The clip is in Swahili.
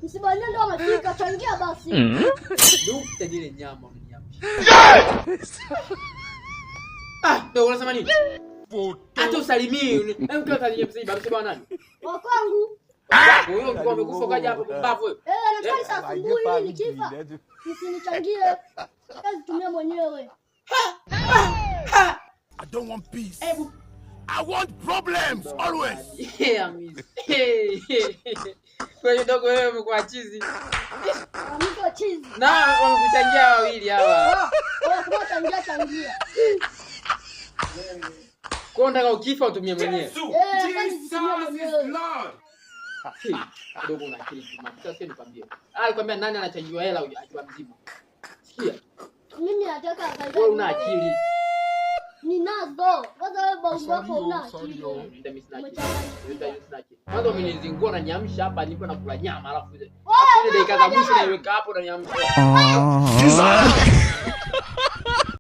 Msibania ndo amefika, changia basi. Nukta ile nyama mnyamshi. Ndio unasema nini? Hata usalimii. Mtu atalia msiba nani? Wa kwangu. Wewe ulikuwa umekufa kaja hapo mbavu wewe. Nataka saa asubuhi nikifa. Msinichangie. Kazi tumia mwenyewe. I don't want peace. I want problems always. Yeah, miss. Kwa hiyo dogo wewe umekuwa chizi. Mko chizi. Na wamekuchangia wawili hawa. Kwa changia. Kwa ndaka ukifa utumie mwenyewe. Jesus is Lord. Dogo una akili timamu. Sasa nikwambie. Alikwambia nani anachangiwa hela akiwa mzima. Sikia. Mimi nataka akaza. Wewe una akili. Ninazo. Kwanza wewe bongo wako una akili. Kwanza umenizingua na nyamsha hapa nipo nakula nyama alafu ile dakika za mwisho naiweka hapo na nyamsha.